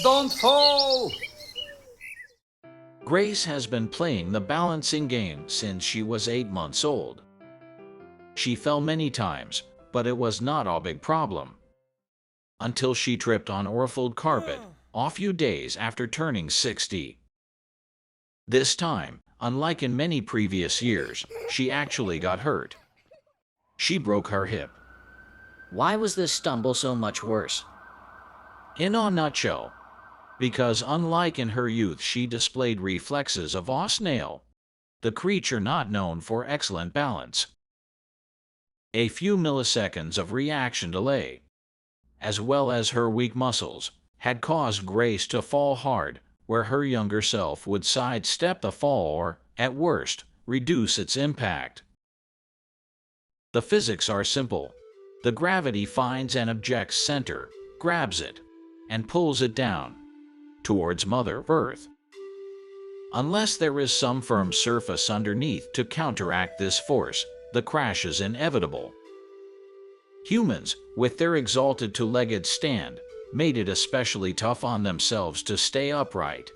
Don't fall! Grace has been playing the balancing game since she was 8 months old. She fell many times, but it was not a big problem. Until she tripped on ruffled carpet a few days after turning 60. This time, unlike in many previous years, she actually got hurt. She broke her hip. Why was this stumble so much worse? In a nutshell, because unlike in her youth she displayed reflexes of a snail, the creature not known for excellent balance. A few milliseconds of reaction delay, as well as her weak muscles, had caused Grace to fall hard, where her younger self would sidestep the fall or, at worst, reduce its impact. The physics are simple. The gravity finds an object's center, grabs it, and pulls it down towards Mother Earth. Unless there is some firm surface underneath to counteract this force, the crash is inevitable. Humans, with their exalted two-legged stand, made it especially tough on themselves to stay upright.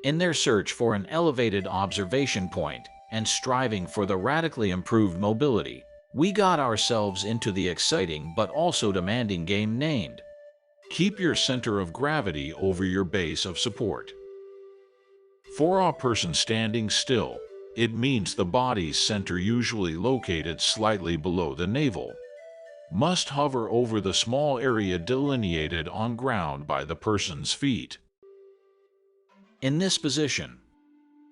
In their search for an elevated observation point and striving for the radically improved mobility, we got ourselves into the exciting but also demanding game named Keep your center of gravity over your base of support. For a person standing still, it means the body's center, usually located slightly below the navel, must hover over the small area delineated on ground by the person's feet. In this position,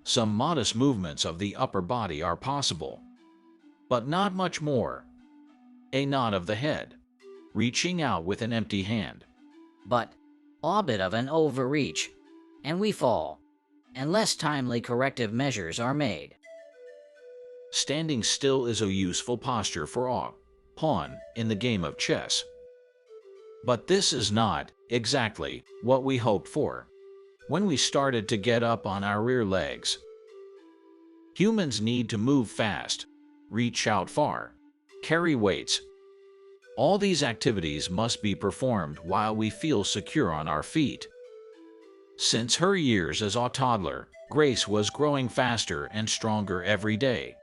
some modest movements of the upper body are possible, but not much more. A nod of the head, reaching out with an empty hand. But a bit of an overreach, and we fall, unless timely corrective measures are made. Standing still is a useful posture for a pawn in the game of chess. But this is not exactly what we hoped for when we started to get up on our rear legs. Humans need to move fast, reach out far, carry weights. All these activities must be performed while we feel secure on our feet. Since her years as a toddler, Grace was growing faster and stronger every day.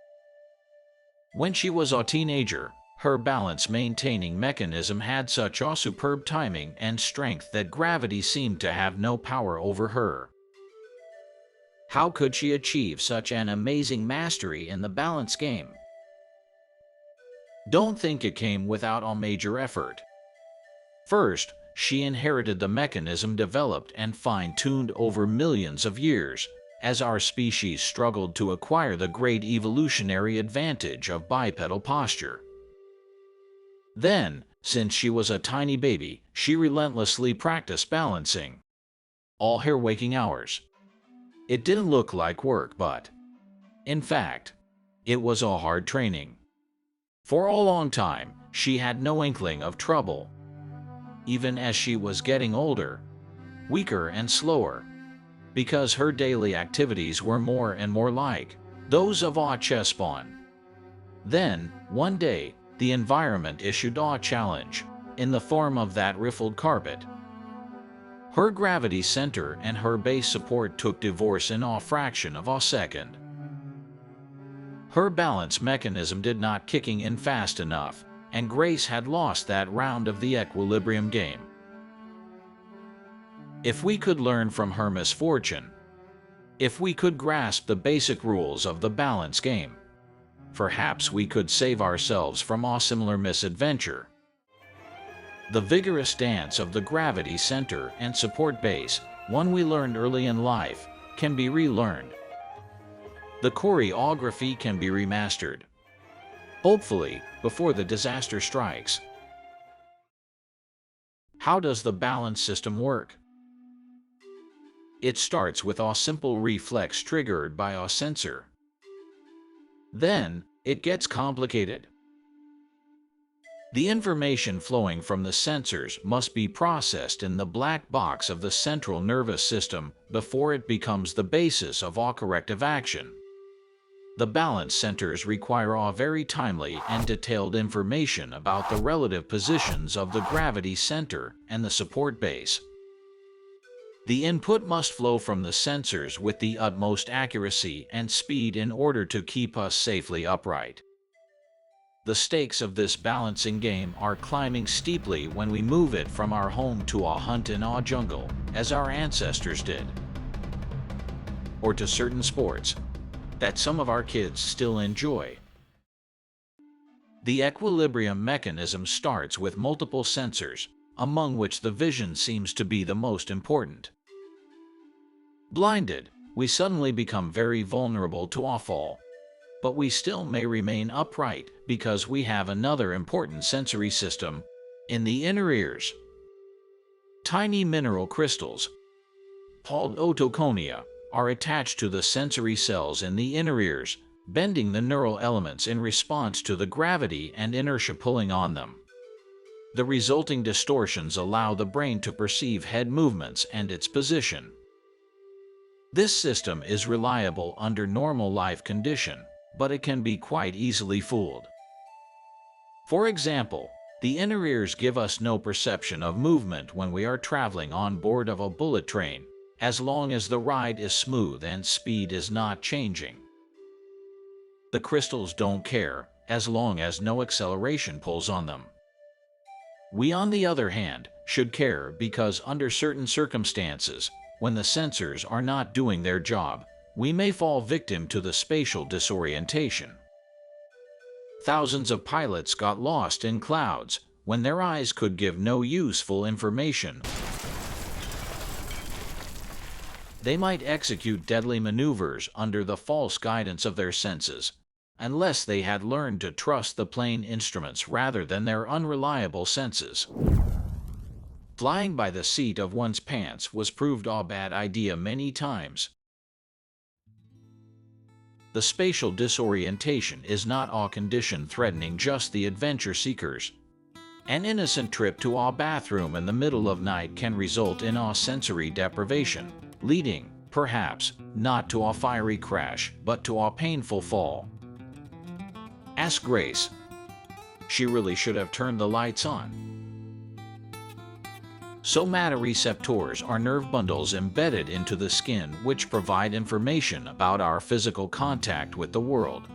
When she was a teenager, her balance-maintaining mechanism had such a superb timing and strength that gravity seemed to have no power over her. How could she achieve such an amazing mastery in the balance game? Don't think it came without a major effort. First, she inherited the mechanism developed and fine-tuned over millions of years, as our species struggled to acquire the great evolutionary advantage of bipedal posture. Then, since she was a tiny baby, she relentlessly practiced balancing all her waking hours. It didn't look like work, but, in fact, it was a hard training. For a long time, she had no inkling of trouble. Even as she was getting older, weaker and slower, because her daily activities were more and more like those of a chess pawn. Then, one day, the environment issued a challenge, in the form of that riffled carpet. Her gravity center and her base support took divorce in a fraction of a second. Her balance mechanism did not kicking in fast enough, and Grace had lost that round of the equilibrium game. If we could learn from her misfortune, if we could grasp the basic rules of the balance game, perhaps we could save ourselves from a similar misadventure. The vigorous dance of the gravity center and support base, one we learned early in life, can be relearned. The choreography can be remastered, hopefully before the disaster strikes. How does the balance system work? It starts with a simple reflex triggered by a sensor. Then, it gets complicated. The information flowing from the sensors must be processed in the black box of the central nervous system before it becomes the basis of all corrective action. The balance centers require all very timely and detailed information about the relative positions of the gravity center and the support base. The input must flow from the sensors with the utmost accuracy and speed in order to keep us safely upright. The stakes of this balancing game are climbing steeply when we move it from our home to a hunt-and-awe jungle, as our ancestors did, or to certain sports that some of our kids still enjoy. The equilibrium mechanism starts with multiple sensors, among which the vision seems to be the most important. Blinded, we suddenly become very vulnerable to a fall, but we still may remain upright because we have another important sensory system in the inner ears. Tiny mineral crystals, called otoconia, are attached to the sensory cells in the inner ears, bending the neural elements in response to the gravity and inertia pulling on them. The resulting distortions allow the brain to perceive head movements and its position. This system is reliable under normal life condition, but it can be quite easily fooled. For example, the inner ears give us no perception of movement when we are traveling on board of a bullet train, as long as the ride is smooth and speed is not changing. The crystals don't care, as long as no acceleration pulls on them. We, on the other hand, should care because under certain circumstances, when the sensors are not doing their job, we may fall victim to the spatial disorientation. Thousands of pilots got lost in clouds when their eyes could give no useful information. They might execute deadly maneuvers under the false guidance of their senses, unless they had learned to trust the plane instruments rather than their unreliable senses. Flying by the seat of one's pants was proved a bad idea many times. The spatial disorientation is not a condition threatening just the adventure seekers. An innocent trip to a bathroom in the middle of night can result in a sensory deprivation, leading, perhaps, not to a fiery crash, but to a painful fall. Ask Grace. She really should have turned the lights on. Somatoreceptors are nerve bundles embedded into the skin which provide information about our physical contact with the world.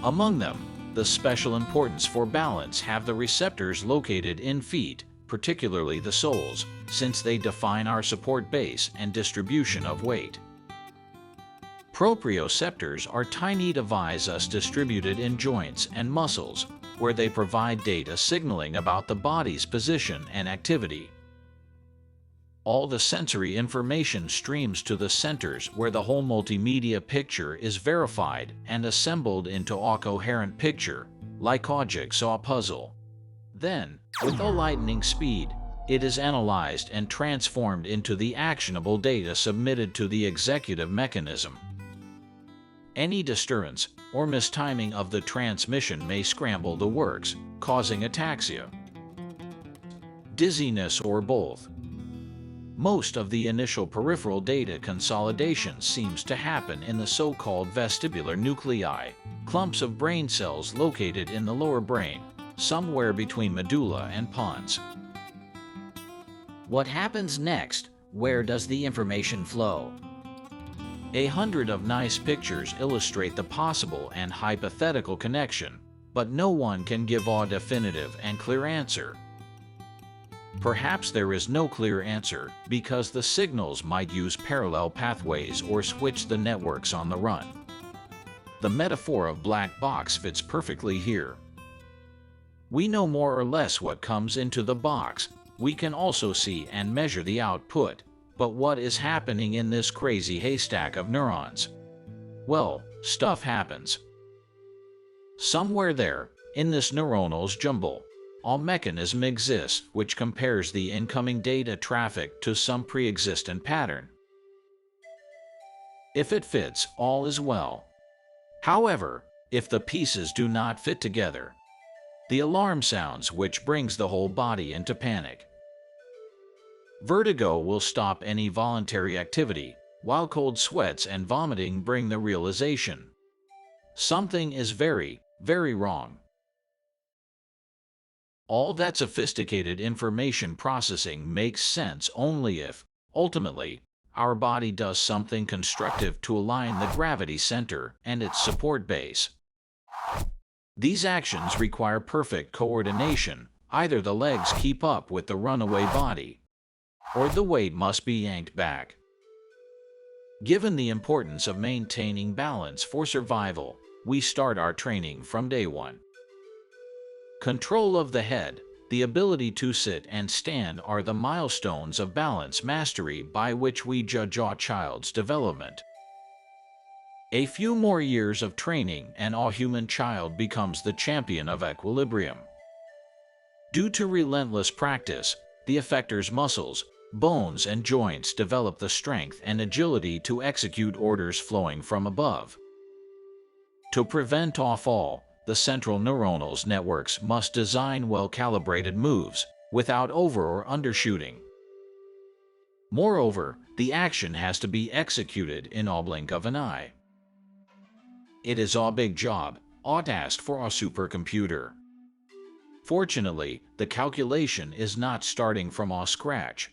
Among them, the special importance for balance have the receptors located in feet, particularly the soles, since they define our support base and distribution of weight. Proprioceptors are tiny devices distributed in joints and muscles, where they provide data signaling about the body's position and activity. All the sensory information streams to the centers where the whole multimedia picture is verified and assembled into a coherent picture, like a jigsaw puzzle. Then, with a lightning speed, it is analyzed and transformed into the actionable data submitted to the executive mechanism. Any disturbance or mistiming of the transmission may scramble the works, causing ataxia, dizziness, or both. Most of the initial peripheral data consolidation seems to happen in the so-called vestibular nuclei, clumps of brain cells located in the lower brain, somewhere between medulla and pons. What happens next? Where does the information flow? 100 of nice pictures illustrate the possible and hypothetical connection, but no one can give a definitive and clear answer. Perhaps there is no clear answer because the signals might use parallel pathways or switch the networks on the run. The metaphor of black box fits perfectly here. We know more or less what comes into the box. We can also see and measure the output. But what is happening in this crazy haystack of neurons? Well, stuff happens. Somewhere there, in this neuronal jumble, a mechanism exists which compares the incoming data traffic to some pre-existent pattern. If it fits, all is well. However, if the pieces do not fit together, the alarm sounds, which brings the whole body into panic. Vertigo will stop any voluntary activity, while cold sweats and vomiting bring the realization something is very, very wrong. All that sophisticated information processing makes sense only if, ultimately, our body does something constructive to align the gravity center and its support base. These actions require perfect coordination. Either the legs keep up with the runaway body, or the weight must be yanked back. Given the importance of maintaining balance for survival, we start our training from day one. Control of the head, the ability to sit and stand are the milestones of balance mastery by which we judge a child's development. A few more years of training and a human child becomes the champion of equilibrium. Due to relentless practice, the effector's muscles, bones, and joints develop the strength and agility to execute orders flowing from above. To prevent a fall, the central neuronal networks must design well-calibrated moves without over or undershooting. Moreover, the action has to be executed in a blink of an eye. It is a big job, a task for a supercomputer. Fortunately, the calculation is not starting from scratch.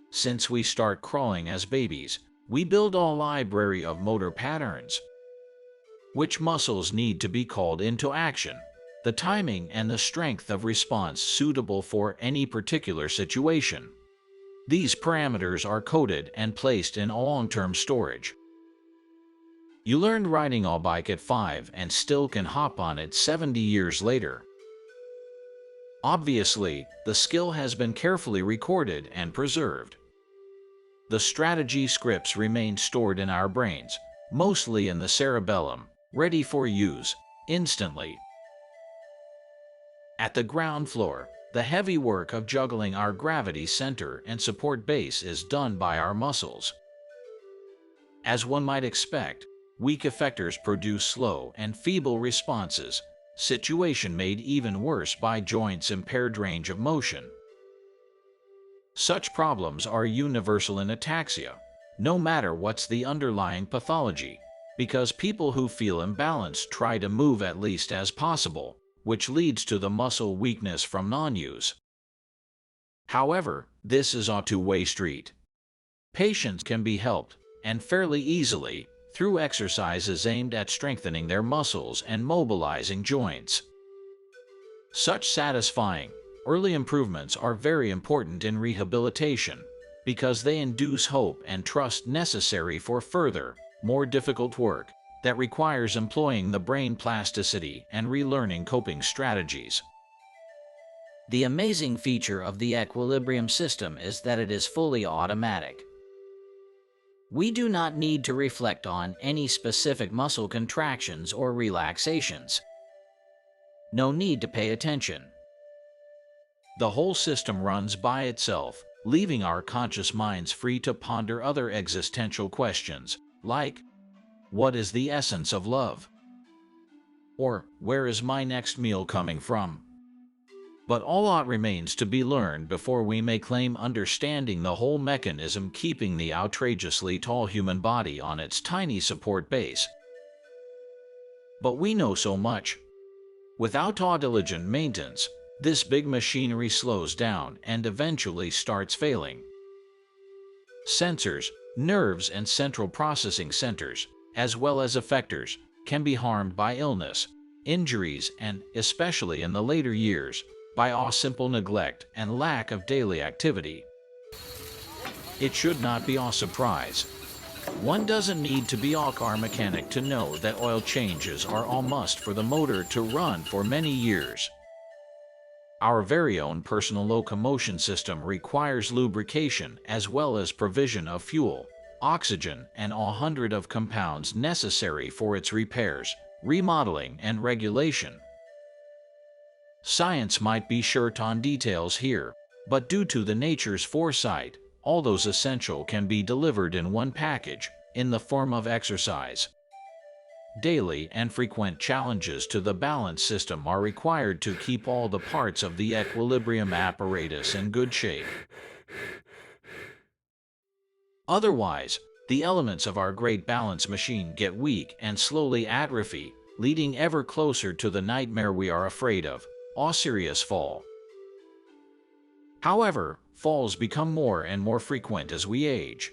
Since we start crawling as babies, we build a library of motor patterns. Which muscles need to be called into action, the timing and the strength of response suitable for any particular situation. These parameters are coded and placed in long-term storage. You learned riding a bike at 5 and still can hop on it 70 years later. Obviously, the skill has been carefully recorded and preserved. The strategy scripts remain stored in our brains, mostly in the cerebellum, ready for use instantly. At the ground floor, the heavy work of juggling our gravity center and support base is done by our muscles. As one might expect, weak effectors produce slow and feeble responses, situation made even worse by joints' impaired range of motion. Such problems are universal in ataxia, no matter what's the underlying pathology, because people who feel imbalanced try to move at least as possible, which leads to the muscle weakness from non-use. However, this is a two-way street. Patients can be helped, and fairly easily, through exercises aimed at strengthening their muscles and mobilizing joints. Such satisfying, early improvements are very important in rehabilitation because they induce hope and trust necessary for further, more difficult work that requires employing the brain plasticity and relearning coping strategies. The amazing feature of the equilibrium system is that it is fully automatic. We do not need to reflect on any specific muscle contractions or relaxations. No need to pay attention. The whole system runs by itself, leaving our conscious minds free to ponder other existential questions, like, what is the essence of love? Or, where is my next meal coming from? But a lot remains to be learned before we may claim understanding the whole mechanism keeping the outrageously tall human body on its tiny support base. But we know so much. Without diligent maintenance, this big machinery slows down and eventually starts failing. Sensors, nerves, and central processing centers, as well as effectors, can be harmed by illness, injuries, and, especially in the later years, by a simple neglect and lack of daily activity. It should not be a surprise. One doesn't need to be a car mechanic to know that oil changes are a must for the motor to run for many years. Our very own personal locomotion system requires lubrication as well as provision of fuel, oxygen, and 100 of compounds necessary for its repairs, remodeling, and regulation. Science might be short on details here, but due to the nature's foresight, all those essential can be delivered in one package, in the form of exercise. Daily and frequent challenges to the balance system are required to keep all the parts of the equilibrium apparatus in good shape. Otherwise, the elements of our great balance machine get weak and slowly atrophy, leading ever closer to the nightmare we are afraid of, a serious fall. However, falls become more and more frequent as we age.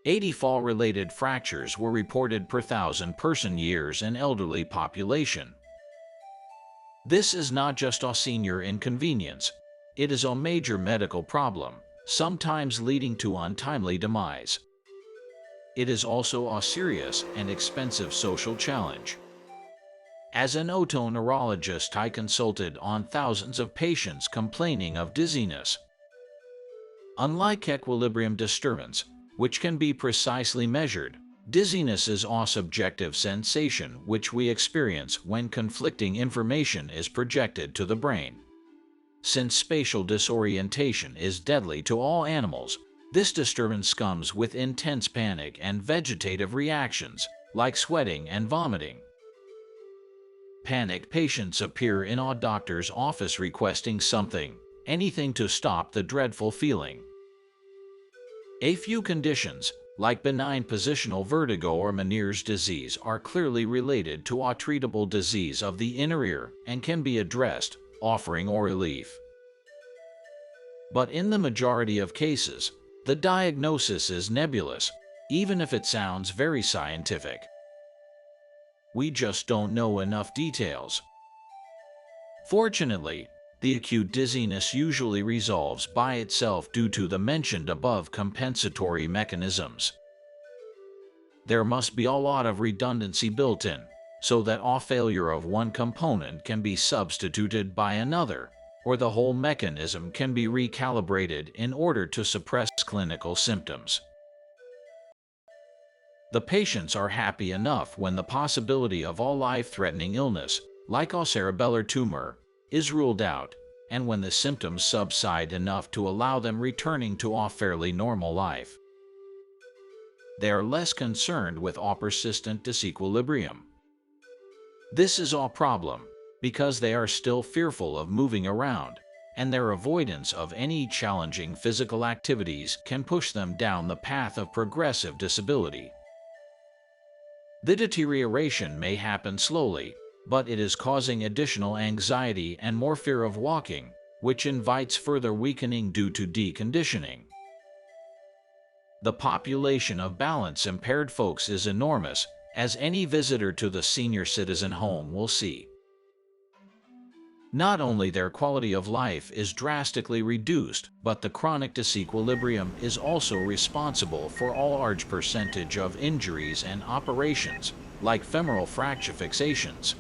80 fall-related fractures were reported per 1,000 person-years in elderly population. This is not just a senior inconvenience, it is a major medical problem, sometimes leading to untimely demise. It is also a serious and expensive social challenge. As an otoneurologist, I consulted on thousands of patients complaining of dizziness. Unlike equilibrium disturbance, which can be precisely measured, dizziness is a subjective sensation which we experience when conflicting information is projected to the brain. Since spatial disorientation is deadly to all animals, this disturbance comes with intense panic and vegetative reactions, like sweating and vomiting. Panicked patients appear in a doctor's office requesting anything to stop the dreadful feeling. A few conditions, like benign positional vertigo or Meniere's disease, are clearly related to a treatable disease of the inner ear and can be addressed, offering relief. But in the majority of cases, the diagnosis is nebulous, even if it sounds very scientific. We just don't know enough details. Fortunately, the acute dizziness usually resolves by itself due to the mentioned above compensatory mechanisms. There must be a lot of redundancy built in, so that a failure of one component can be substituted by another, or the whole mechanism can be recalibrated in order to suppress clinical symptoms. The patients are happy enough when the possibility of a life-threatening illness, like a cerebellar tumor, is ruled out, and when the symptoms subside enough to allow them returning to a fairly normal life. They are less concerned with a persistent disequilibrium. This is a problem, because they are still fearful of moving around, and their avoidance of any challenging physical activities can push them down the path of progressive disability. The deterioration may happen slowly, but it is causing additional anxiety and more fear of walking, which invites further weakening due to deconditioning. The population of balance-impaired folks is enormous, as any visitor to the senior citizen home will see. Not only their quality of life is drastically reduced, but the chronic disequilibrium is also responsible for a large percentage of injuries and operations, like femoral fracture fixations.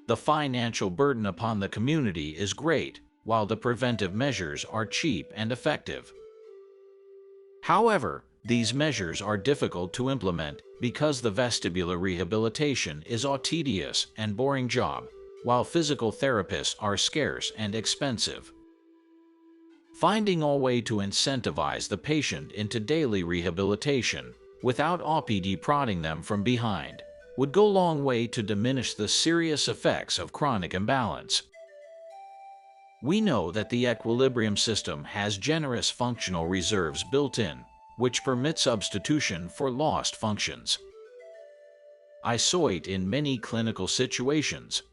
The financial burden upon the community is great, while the preventive measures are cheap and effective. However, these measures are difficult to implement because the vestibular rehabilitation is a tedious and boring job, while physical therapists are scarce and expensive. Finding a way to incentivize the patient into daily rehabilitation, without OPD prodding them from behind, would go a long way to diminish the serious effects of chronic imbalance. We know that the equilibrium system has generous functional reserves built in, which permit substitution for lost functions. I saw it in many clinical situations.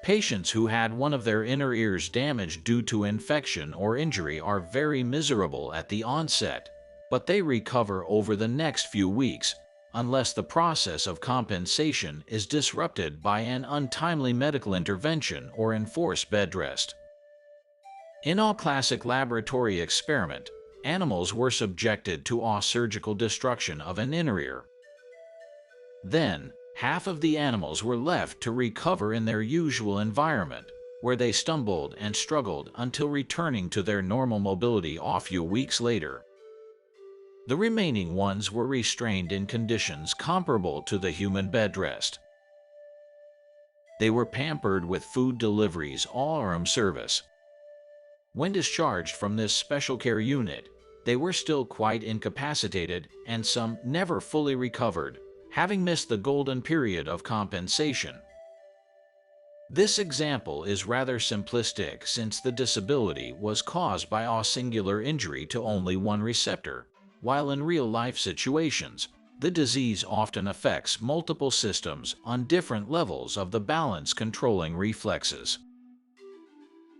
Patients who had one of their inner ears damaged due to infection or injury are very miserable at the onset, but they recover over the next few weeks, unless the process of compensation is disrupted by an untimely medical intervention or enforced bed rest. In a classic laboratory experiment, animals were subjected to a surgical destruction of an inner ear. Then, half of the animals were left to recover in their usual environment, where they stumbled and struggled until returning to their normal mobility a few weeks later. The remaining ones were restrained in conditions comparable to the human bed rest. They were pampered with food deliveries or room service. When discharged from this special care unit, they were still quite incapacitated, and some never fully recovered, having missed the golden period of compensation. This example is rather simplistic since the disability was caused by a singular injury to only one receptor, while in real-life situations, the disease often affects multiple systems on different levels of the balance-controlling reflexes.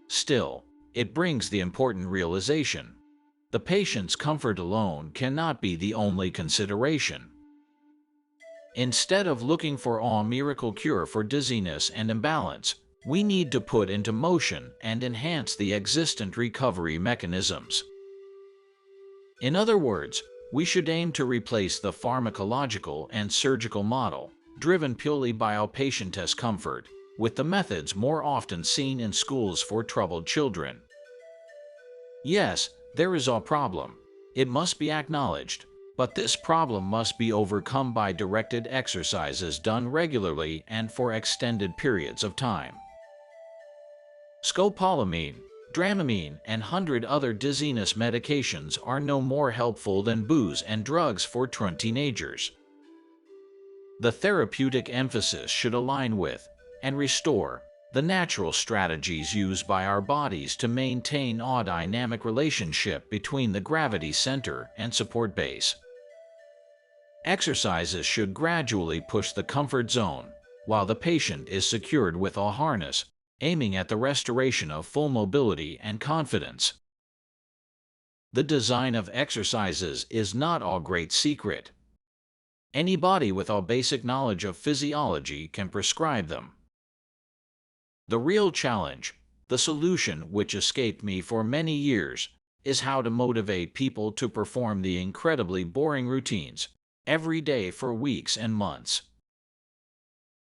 Still, it brings the important realization: the patient's comfort alone cannot be the only consideration. Instead of looking for a miracle cure for dizziness and imbalance, we need to put into motion and enhance the existent recovery mechanisms. In other words, we should aim to replace the pharmacological and surgical model, driven purely by our patient's comfort, with the methods more often seen in schools for troubled children. Yes, there is a problem. It must be acknowledged. But this problem must be overcome by directed exercises done regularly and for extended periods of time. Scopolamine, Dramamine, and 100 other dizziness medications are no more helpful than booze and drugs for teenagers. The therapeutic emphasis should align with and restore the natural strategies used by our bodies to maintain a dynamic relationship between the gravity center and support base. Exercises should gradually push the comfort zone, while the patient is secured with a harness, aiming at the restoration of full mobility and confidence. The design of exercises is not a great secret. Anybody with a basic knowledge of physiology can prescribe them. The real challenge, the solution which escaped me for many years, is how to motivate people to perform the incredibly boring routines every day for weeks and months.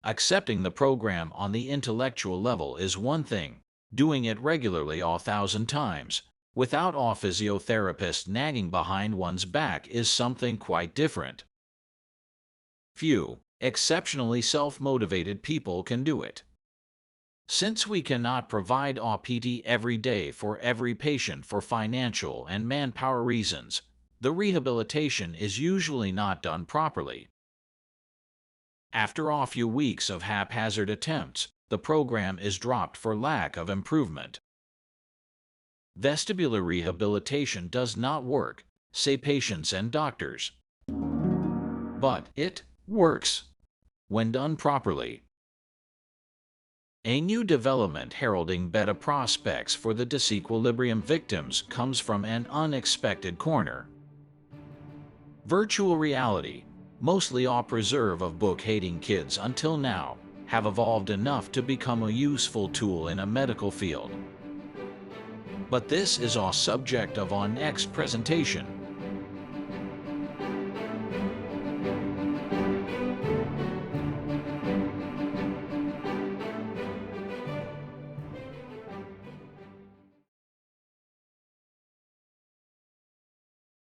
Accepting the program on the intellectual level is one thing, doing it regularly 1,000 times, without a physiotherapist nagging behind one's back, is something quite different. Few, exceptionally self-motivated people can do it. Since we cannot provide a PT every day for every patient for financial and manpower reasons, the rehabilitation is usually not done properly. After a few weeks of haphazard attempts, the program is dropped for lack of improvement. Vestibular rehabilitation does not work, say patients and doctors. But it works when done properly. A new development heralding better prospects for the disequilibrium victims comes from an unexpected corner. Virtual reality, mostly a preserve of book-hating kids until now, have evolved enough to become a useful tool in a medical field. But this is a subject of our next presentation.